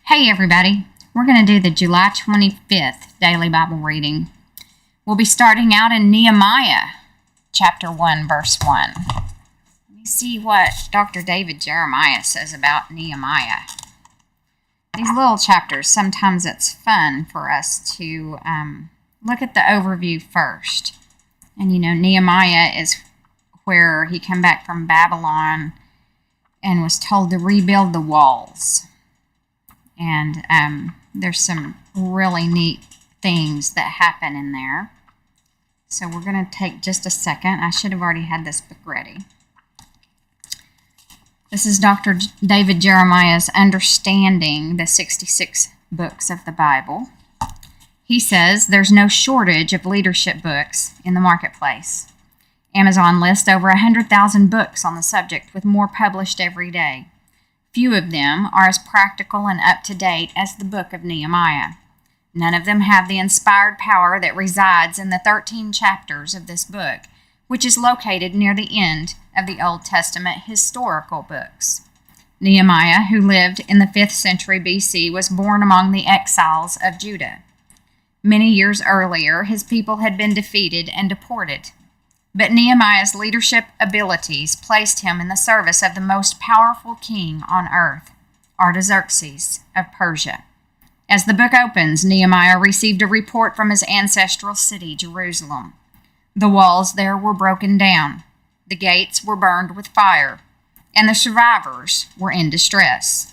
Hey everybody, we're going to do the July 25th Daily Bible reading. We'll be starting out in Nehemiah, chapter 1, verse 1. Let me see what Dr. David Jeremiah says about Nehemiah. These little chapters, sometimes it's fun for us to look at the overview first. And Nehemiah is where he came back from Babylon and was told to rebuild the walls. And there's some really neat things that happen in there. So we're going to take just a second. I should have already had this book ready. This is Dr. David Jeremiah's Understanding the 66 Books of the Bible. He says there's no shortage of leadership books in the marketplace. Amazon lists over 100,000 books on the subject, with more published every day. Few of them are as practical and up-to-date as the book of Nehemiah. None of them have the inspired power that resides in the 13 chapters of this book, which is located near the end of the Old Testament historical books. Nehemiah, who lived in the 5th century BC, was born among the exiles of Judah. Many years earlier, his people had been defeated and deported. But Nehemiah's leadership abilities placed him in the service of the most powerful king on earth, Artaxerxes of Persia. As the book opens, Nehemiah received a report from his ancestral city, Jerusalem. The walls there were broken down, the gates were burned with fire, and the survivors were in distress.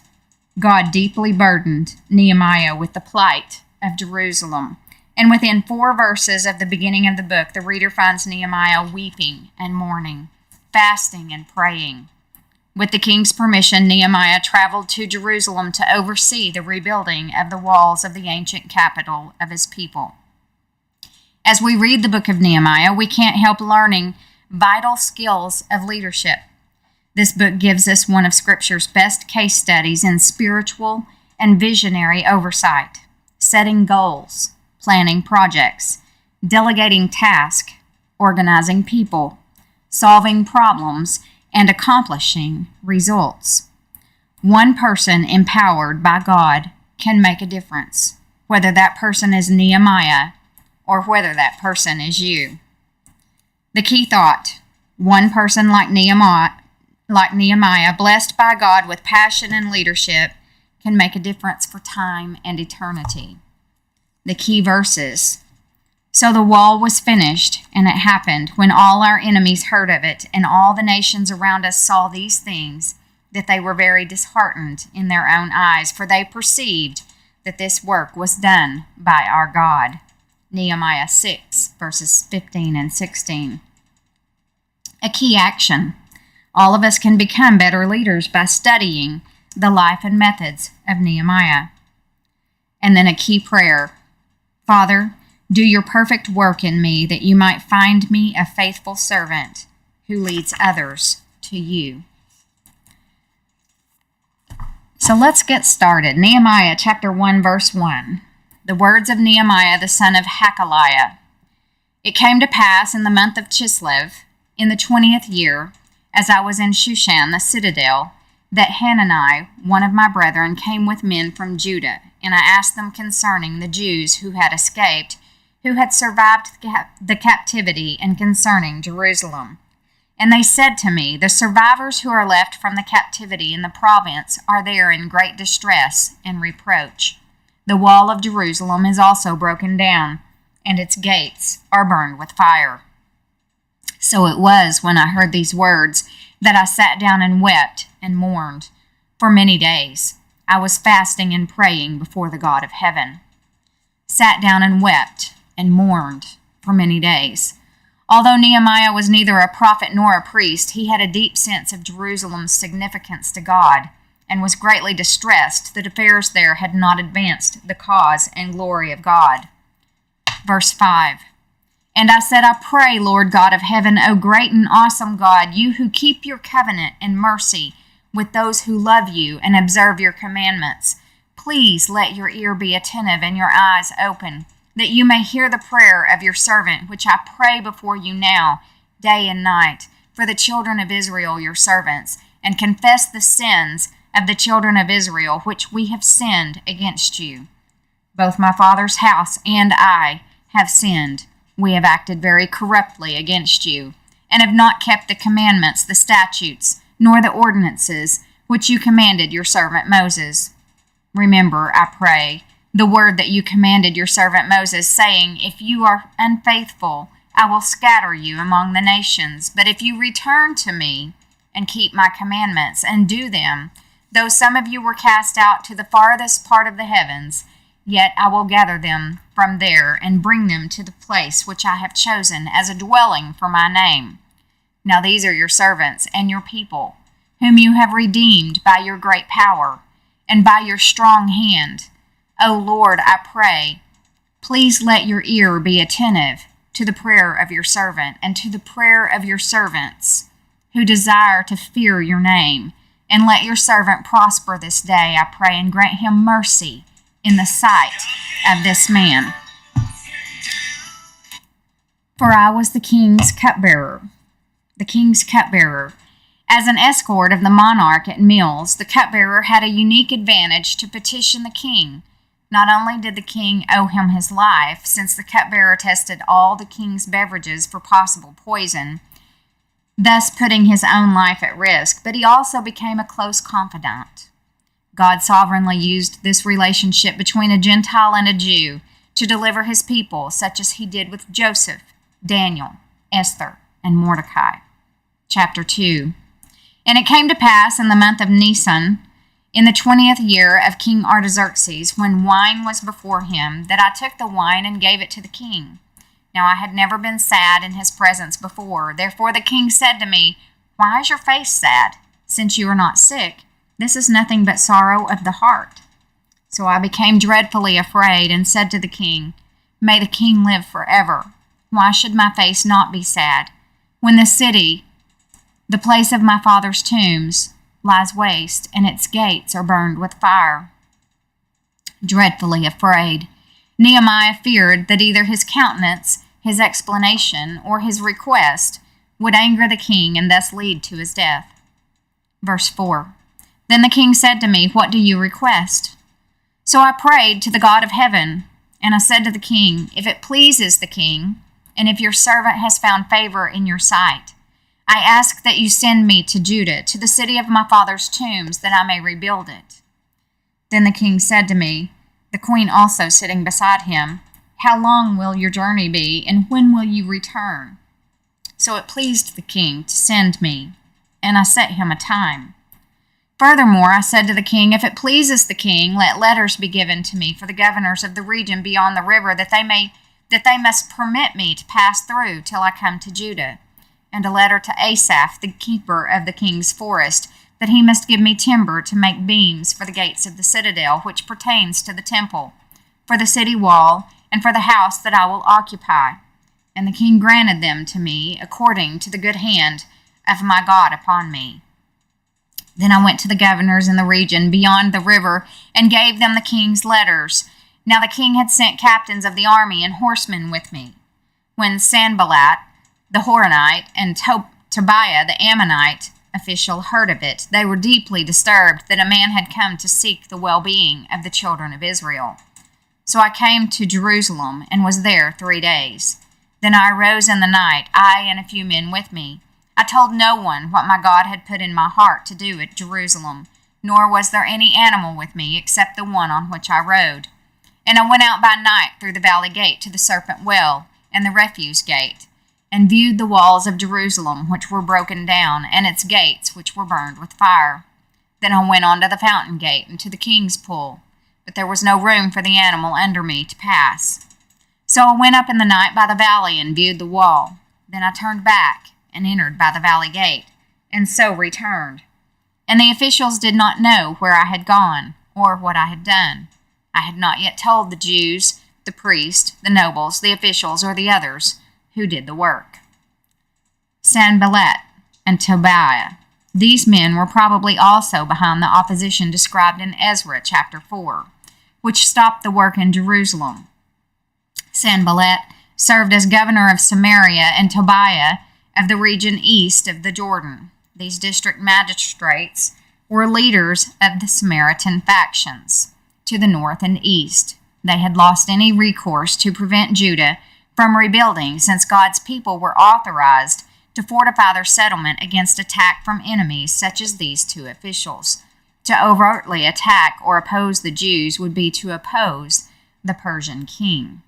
God deeply burdened Nehemiah with the plight of Jerusalem. And within 4 verses of the beginning of the book, the reader finds Nehemiah weeping and mourning, fasting and praying. With the king's permission, Nehemiah traveled to Jerusalem to oversee the rebuilding of the walls of the ancient capital of his people. As we read the book of Nehemiah, we can't help learning vital skills of leadership. This book gives us one of Scripture's best case studies in spiritual and visionary oversight, setting goals, planning projects, delegating tasks, organizing people, solving problems, and accomplishing results. One person empowered by God can make a difference, whether that person is Nehemiah or whether that person is you. The key thought: one person like Nehemiah, blessed by God with passion and leadership, can make a difference for time and eternity. The key verses. So the wall was finished, and it happened when all our enemies heard of it, and all the nations around us saw these things, that they were very disheartened in their own eyes, for they perceived that this work was done by our God. Nehemiah 6, verses 15 and 16. A key action. All of us can become better leaders by studying the life and methods of Nehemiah. And then a key prayer. Father, do your perfect work in me, that you might find me a faithful servant who leads others to you. So let's get started. Nehemiah chapter 1, verse 1. The words of Nehemiah, the son of Hakaliah. It came to pass in the month of Chislev, in the 20th year, as I was in Shushan, the citadel, that Hanani, one of my brethren, came with men from Judah, and I asked them concerning the Jews who had escaped, who had survived the captivity, and concerning Jerusalem. And they said to me, the survivors who are left from the captivity in the province are there in great distress and reproach. The wall of Jerusalem is also broken down, and its gates are burned with fire. So it was, when I heard these words, that I sat down and wept and mourned for many days. I was fasting and praying before the God of heaven. Sat down and wept and mourned for many days. Although Nehemiah was neither a prophet nor a priest, he had a deep sense of Jerusalem's significance to God and was greatly distressed that affairs there had not advanced the cause and glory of God. Verse 5. And I said, I pray, Lord God of heaven, O great and awesome God, you who keep your covenant and mercy with those who love you and observe your commandments, please let your ear be attentive and your eyes open, that you may hear the prayer of your servant, which I pray before you now, day and night, for the children of Israel, your servants, and confess the sins of the children of Israel, which we have sinned against you. Both my father's house and I have sinned. We have acted very corruptly against you, and have not kept the commandments, the statutes, nor the ordinances, which you commanded your servant Moses. Remember, I pray, the word that you commanded your servant Moses, saying, If you are unfaithful, I will scatter you among the nations. But if you return to me and keep my commandments and do them, though some of you were cast out to the farthest part of the heavens, yet I will gather them from there and bring them to the place which I have chosen as a dwelling for my name. Now these are your servants and your people, whom you have redeemed by your great power and by your strong hand. O Lord, I pray, please let your ear be attentive to the prayer of your servant and to the prayer of your servants who desire to fear your name. And let your servant prosper this day, I pray, and grant him mercy in the sight of this man. For I was the king's cupbearer. As an escort of the monarch at meals, the cupbearer had a unique advantage to petition the king. Not only did the king owe him his life, since the cupbearer tested all the king's beverages for possible poison, thus putting his own life at risk, but he also became a close confidant. God sovereignly used this relationship between a Gentile and a Jew to deliver his people, such as he did with Joseph, Daniel, Esther, and Mordecai. Chapter 2. And it came to pass in the month of Nisan, in the 20th year of King Artaxerxes, when wine was before him, that I took the wine and gave it to the king. Now I had never been sad in his presence before. Therefore the king said to me, Why is your face sad, since you are not sick? This is nothing but sorrow of the heart. So I became dreadfully afraid and said to the king, May the king live forever. Why should my face not be sad, when the city, the place of my father's tombs, lies waste, and its gates are burned with fire? Dreadfully afraid, Nehemiah feared that either his countenance, his explanation, or his request would anger the king and thus lead to his death. Verse 4. Then the king said to me, What do you request? So I prayed to the God of heaven, and I said to the king, If it pleases the king, and if your servant has found favor in your sight, I ask that you send me to Judah, to the city of my father's tombs, that I may rebuild it. Then the king said to me, the queen also sitting beside him, How long will your journey be, and when will you return? So it pleased the king to send me, and I set him a time. Furthermore, I said to the king, If it pleases the king, let letters be given to me for the governors of the region beyond the river, that they must permit me to pass through till I come to Judah, and a letter to Asaph, the keeper of the king's forest, that he must give me timber to make beams for the gates of the citadel, which pertains to the temple, for the city wall, and for the house that I will occupy. And the king granted them to me, according to the good hand of my God upon me. Then I went to the governors in the region beyond the river, and gave them the king's letters. Now the king had sent captains of the army and horsemen with me. When Sanballat, the Horonite, and Tobiah, the Ammonite official, heard of it, they were deeply disturbed that a man had come to seek the well-being of the children of Israel. So I came to Jerusalem and was there 3 days. Then I arose in the night, I and a few men with me. I told no one what my God had put in my heart to do at Jerusalem, nor was there any animal with me except the one on which I rode. And I went out by night through the valley gate to the serpent well and the refuse gate, and viewed the walls of Jerusalem, which were broken down, and its gates, which were burned with fire. Then I went on to the fountain gate and to the king's pool, but there was no room for the animal under me to pass. So I went up in the night by the valley and viewed the wall. Then I turned back and entered by the valley gate, and so returned. And the officials did not know where I had gone, or what I had done. I had not yet told the Jews, the priests, the nobles, the officials, or the others who did the work. Sanballat and Tobiah. These men were probably also behind the opposition described in Ezra chapter 4, which stopped the work in Jerusalem. Sanballat served as governor of Samaria, and Tobiah of the region east of the Jordan. These district magistrates were leaders of the Samaritan factions to the north and east. They had lost any recourse to prevent Judah from rebuilding, since God's people were authorized to fortify their settlement against attack from enemies such as these two officials. To overtly attack or oppose the Jews would be to oppose the Persian king.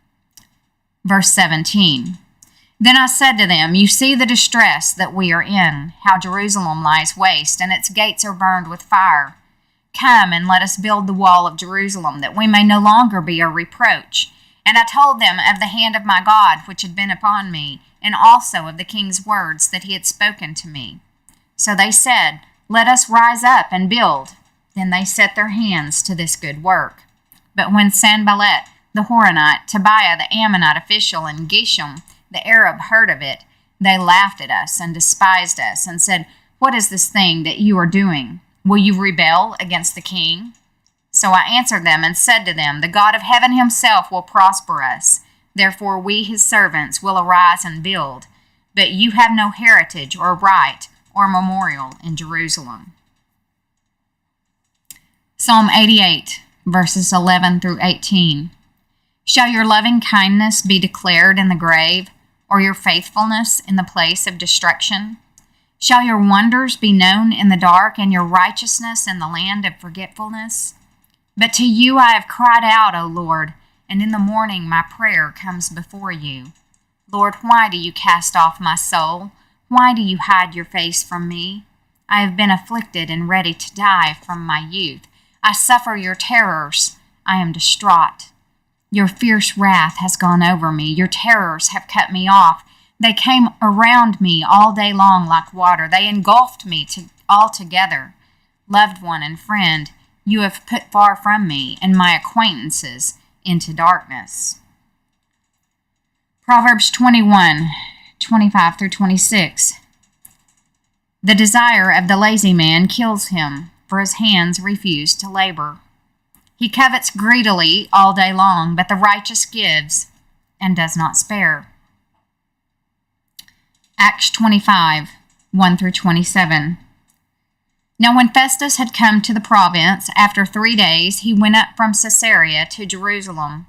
Verse 17. Then I said to them, you see the distress that we are in, how Jerusalem lies waste, and its gates are burned with fire. Come and let us build the wall of Jerusalem, that we may no longer be a reproach. And I told them of the hand of my God which had been upon me, and also of the king's words that he had spoken to me. So they said, let us rise up and build. Then they set their hands to this good work. But when Sanballat the Horonite, Tobiah the Ammonite official, and Geshem the Arab heard of it, they laughed at us and despised us, and said, what is this thing that you are doing? Will you rebel against the king? So I answered them and said to them, the God of heaven himself will prosper us. Therefore we, his servants, will arise and build. But you have no heritage or right or memorial in Jerusalem. Psalm 88, verses 11 through 18. Shall your loving kindness be declared in the grave, or your faithfulness in the place of destruction? Shall your wonders be known in the dark, and your righteousness in the land of forgetfulness? But to you I have cried out, O Lord, and in the morning my prayer comes before you. Lord, why do you cast off my soul? Why do you hide your face from me? I have been afflicted and ready to die from my youth. I suffer your terrors. I am distraught. Your fierce wrath has gone over me. Your terrors have cut me off. They came around me all day long like water. They engulfed me altogether. Loved one and friend, you have put far from me, and my acquaintances into darkness. Proverbs 21, 25 through 26. The desire of the lazy man kills him, for his hands refuse to labor. He covets greedily all day long, but the righteous gives and does not spare. Acts 25, 1 through 27. Now when Festus had come to the province, after 3 days, he went up from Caesarea to Jerusalem.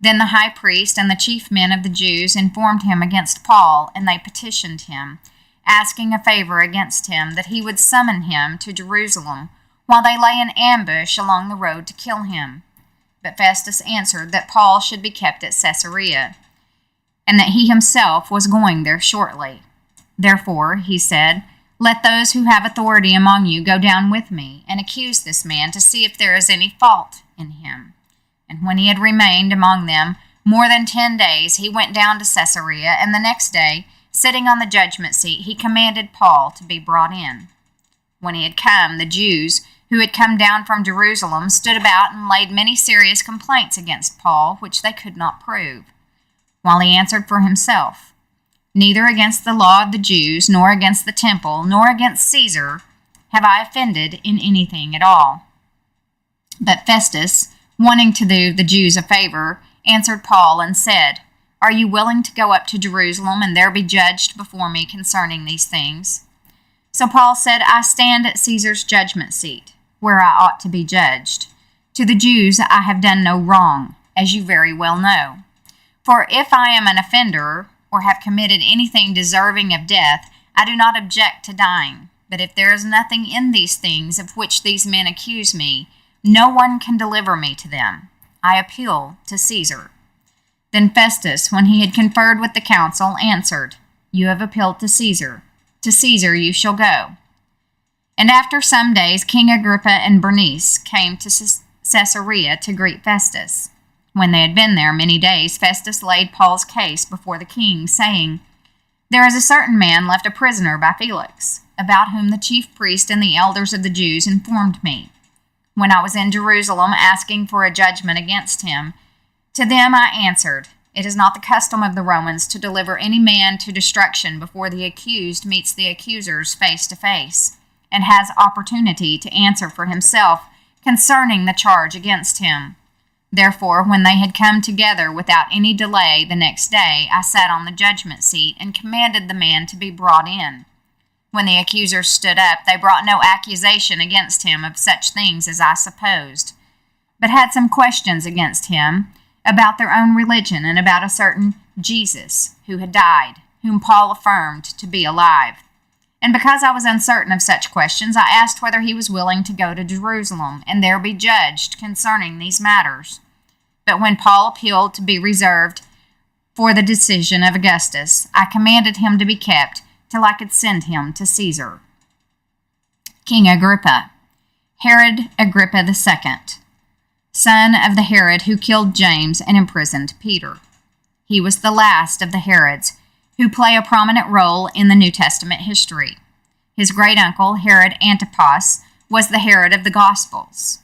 Then the high priest and the chief men of the Jews informed him against Paul, and they petitioned him, asking a favor against him, that he would summon him to Jerusalem, while they lay in ambush along the road to kill him. But Festus answered that Paul should be kept at Caesarea, and that he himself was going there shortly. Therefore, he said, let those who have authority among you go down with me, and accuse this man to see if there is any fault in him. And when he had remained among them more than 10 days, he went down to Caesarea, and the next day, sitting on the judgment seat, he commanded Paul to be brought in. When he had come, the Jews who had come down from Jerusalem stood about and laid many serious complaints against Paul, which they could not prove, while he answered for himself, neither against the law of the Jews, nor against the temple, nor against Caesar have I offended in anything at all. But Festus, wanting to do the Jews a favor, answered Paul and said, are you willing to go up to Jerusalem and there be judged before me concerning these things? So Paul said, I stand at Caesar's judgment seat, where I ought to be judged. To the Jews I have done no wrong, as you very well know. For if I am an offender, or have committed anything deserving of death, I do not object to dying. But if there is nothing in these things of which these men accuse me, no one can deliver me to them. I appeal to Caesar. Then Festus, when he had conferred with the council, answered, you have appealed to Caesar. To Caesar you shall go. And after some days, King Agrippa and Bernice came to Caesarea to greet Festus. When they had been there many days, Festus laid Paul's case before the king, saying, there is a certain man left a prisoner by Felix, about whom the chief priest and the elders of the Jews informed me, when I was in Jerusalem asking for a judgment against him. To them I answered, it is not the custom of the Romans to deliver any man to destruction before the accused meets the accusers face to face, and has opportunity to answer for himself concerning the charge against him. Therefore, when they had come together without any delay the next day, I sat on the judgment seat and commanded the man to be brought in. When the accusers stood up, they brought no accusation against him of such things as I supposed, but had some questions against him about their own religion and about a certain Jesus who had died, whom Paul affirmed to be alive. And because I was uncertain of such questions, I asked whether he was willing to go to Jerusalem and there be judged concerning these matters. But when Paul appealed to be reserved for the decision of Augustus, I commanded him to be kept till I could send him to Caesar. King Agrippa. Herod Agrippa II, son of the Herod who killed James and imprisoned Peter. He was the last of the Herods who play a prominent role in the New Testament history. His great-uncle, Herod Antipas, was the Herod of the Gospels,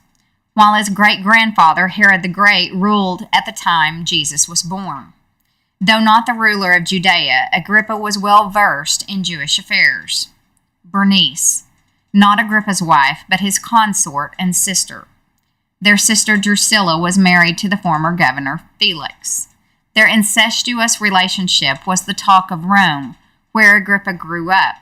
while his great-grandfather, Herod the Great, ruled at the time Jesus was born. Though not the ruler of Judea, Agrippa was well versed in Jewish affairs. Bernice, not Agrippa's wife, but his consort and sister. Their sister Drusilla was married to the former governor Felix. Their incestuous relationship was the talk of Rome, where Agrippa grew up.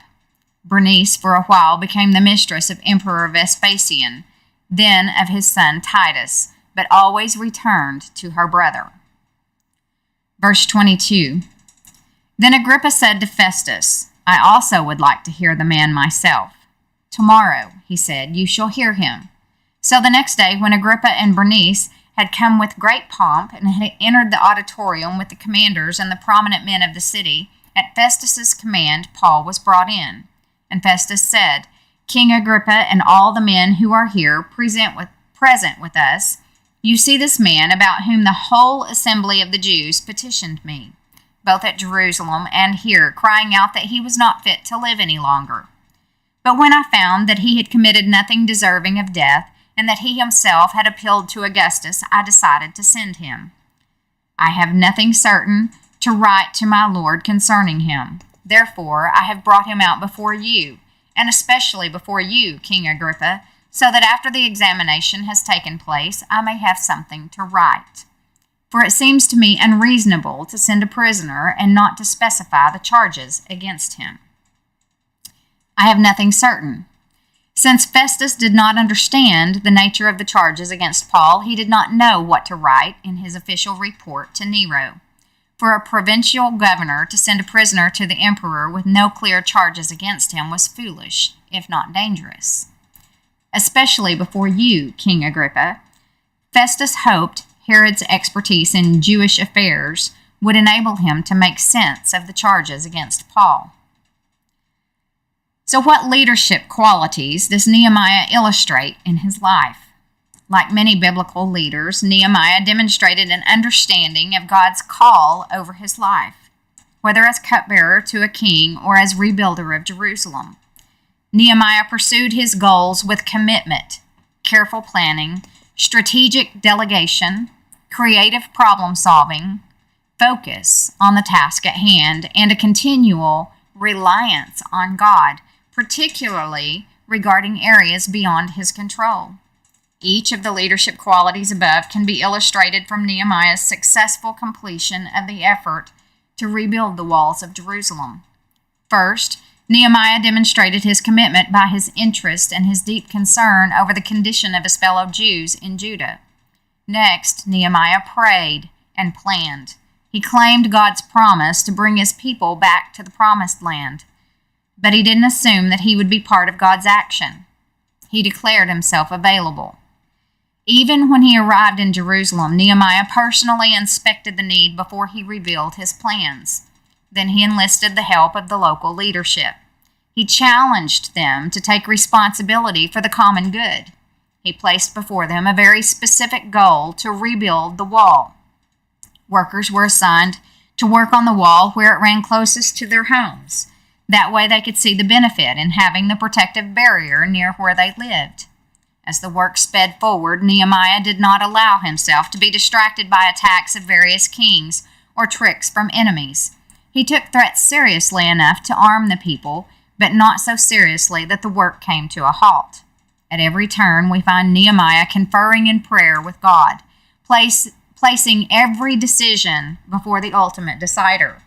Bernice, for a while, became the mistress of Emperor Vespasian, then of his son Titus, but always returned to her brother. Verse 22. Then Agrippa said to Festus, I also would like to hear the man myself. Tomorrow, he said, you shall hear him. So the next day, when Agrippa and Bernice had come with great pomp and had entered the auditorium with the commanders and the prominent men of the city, at Festus's command Paul was brought in. And Festus said, King Agrippa and all the men who are here present with us, you see this man about whom the whole assembly of the Jews petitioned me, both at Jerusalem and here, crying out that he was not fit to live any longer. But when I found that he had committed nothing deserving of death, and that he himself had appealed to Augustus, I decided to send him. I have nothing certain to write to my Lord concerning him. Therefore, I have brought him out before you, and especially before you, King Agrippa, so that after the examination has taken place, I may have something to write. For it seems to me unreasonable to send a prisoner and not to specify the charges against him. I have nothing certain. Since Festus did not understand the nature of the charges against Paul, he did not know what to write in his official report to Nero. For a provincial governor to send a prisoner to the emperor with no clear charges against him was foolish, if not dangerous. Especially before you, King Agrippa, Festus hoped Herod's expertise in Jewish affairs would enable him to make sense of the charges against Paul. So what leadership qualities does Nehemiah illustrate in his life? Like many biblical leaders, Nehemiah demonstrated an understanding of God's call over his life, whether as cupbearer to a king or as rebuilder of Jerusalem. Nehemiah pursued his goals with commitment, careful planning, strategic delegation, creative problem solving, focus on the task at hand, and a continual reliance on God, particularly regarding areas beyond his control. Each of the leadership qualities above can be illustrated from Nehemiah's successful completion of the effort to rebuild the walls of Jerusalem. First, Nehemiah demonstrated his commitment by his interest and his deep concern over the condition of his fellow Jews in Judah. Next, Nehemiah prayed and planned. He claimed God's promise to bring his people back to the promised land, but he didn't assume that he would be part of God's action. He declared himself available. Even when he arrived in Jerusalem, Nehemiah personally inspected the need before he revealed his plans. Then he enlisted the help of the local leadership. He challenged them to take responsibility for the common good. He placed before them a very specific goal to rebuild the wall. Workers were assigned to work on the wall where it ran closest to their homes. That way they could see the benefit in having the protective barrier near where they lived. As the work sped forward, Nehemiah did not allow himself to be distracted by attacks of various kings or tricks from enemies. He took threats seriously enough to arm the people, but not so seriously that the work came to a halt. At every turn, we find Nehemiah conferring in prayer with God, placing every decision before the ultimate decider.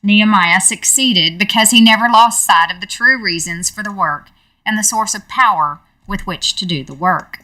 Nehemiah succeeded because he never lost sight of the true reasons for the work and the source of power with which to do the work.